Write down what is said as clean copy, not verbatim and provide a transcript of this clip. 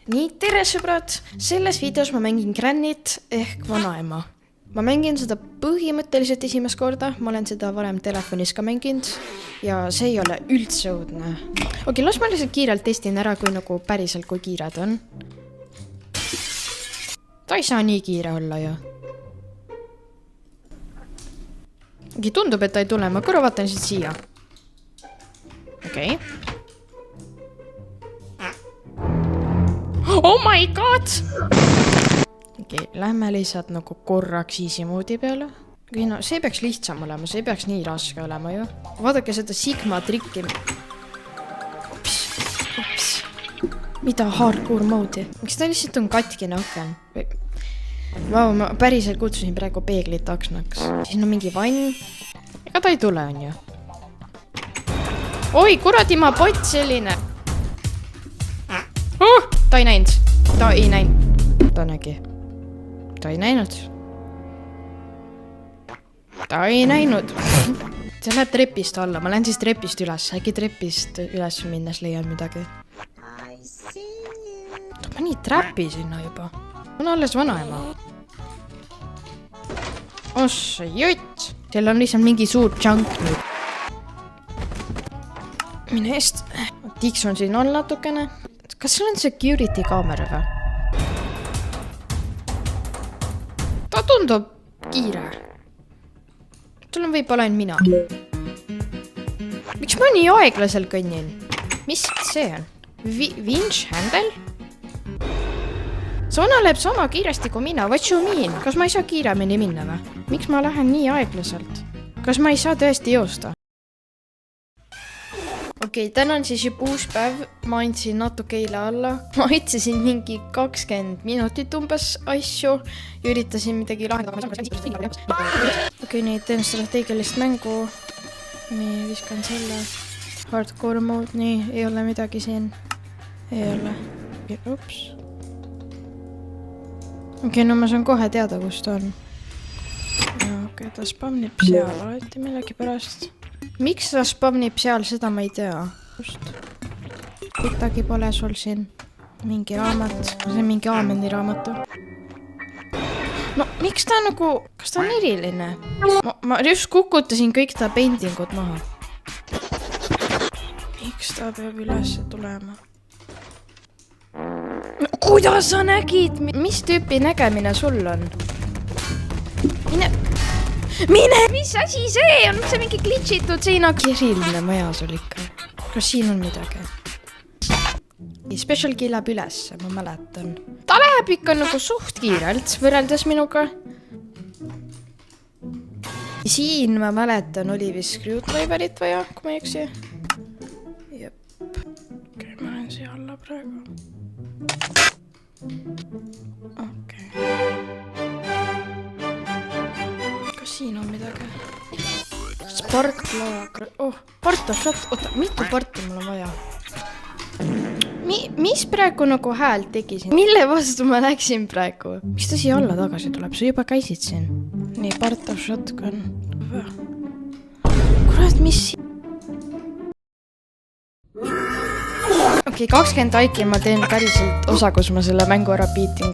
nii, tere sõbrad! Selles videos ma mängin Granit ehk vanaema. Ma mängin seda põhimõtteliselt esimest korda, ma olen seda varem telefonis ka mänginud ja see ei ole üldse õudne. Okei, las ma lihtsalt kiirelt testin ära, kui nagu päriselt kui kiired on. Ta ei saa nii kiire olla ju. Okei, tundub, et ta ei tule, ma korra vaatan siit siia. Okei. Oh my god! Okei, lähme lihtsalt nagu korraks easy moodi peale. Okei, no see peaks lihtsam olema, see peaks nii raske olema ju. Vaadake seda Sigma trikki. Ups. Mida hardcore moodi? Miks ta lihtsalt on katkine aken? Vau, ma päriselt kutsusin praegu peeglit aksnaks. Siin on mingi vann. Ega ta ei tule, on ju. Oi, kuradi ma pott selline. Ta ei näinud. Ta ei näinud. Ta nägi. Ta ei näinud. Ta ei näinud. See läheb trepist alla. Ma lähen siis trepist üles. Äkki trepist üles minnes leian midagi. Ta pani trappi sinna juba. On alles vanaema. Ossa jutt. Seal on lihtsalt mingi suur junk nüüd. Mine eest. Tiksun siin all natukene. Kas sul on security kaamera või? Ta tundub kiire. Sul on võib-olla ainult mina. Miks ma nii aeglaselt kõnnin? Mis see on? Winch handle? See vana läheb sama kiiresti kui mina. What you mean? Kas ma ei saa kiiremini minna või? Miks ma lähen nii aeglaselt? Kas ma ei saa tõesti joosta? Okei, täna on siis juba uus päev. Ma andsin natuke eile alla. Ma otsisin mingi 20 minutit umbes asju ja üritasin midagi lahendada. Okei, nii teen strateegilist mängu. Nii, viskan selle. Hardcore mode, nii, ei ole midagi siin. Ei ole. Ups. Okei, no ma saan kohe teada, kus ta on. Okei, ta spamnib seal alati millegi pärast. Miks ta spamnib seal, seda ma ei tea. Just. Midagi pole sul siin. Mingi raamat. See on mingi Aameni raamatu. No, miks ta nagu... Kas ta on eriline? Ma just kukutasin kõik ta paintingud maha. Miks ta peab üles tulema? No, kuidas sa nägid? Mis tüüpi nägemine sul on? Mine! Mis asi see on? See mingi glitšitud seina. Eriline maja sul ikka. Kas siin on midagi? Special key läheb üles, ma mäletan. Ta läheb ikka nagu suht kiirelt võrreldes minuga. Siin ma mäletan, oli vist screwdriverit vaja, kui ma ei eksi. Jep. Okei, ma olen siia alla praegu. Okei. Siin on midagi. Spark-laag. Oh, part of shot. Oota, mitu parti mul on vaja? Mis praegu nagu hääl tegi siin? Mille vastu ma läksin praegu? Miks ta siia alla tagasi tuleb? Sa juba käisid siin. Nii, part of shotgun. Kurat, mis? Okei, 20 aiki ma teen päriselt osa, kus ma selle mängu ära beatin.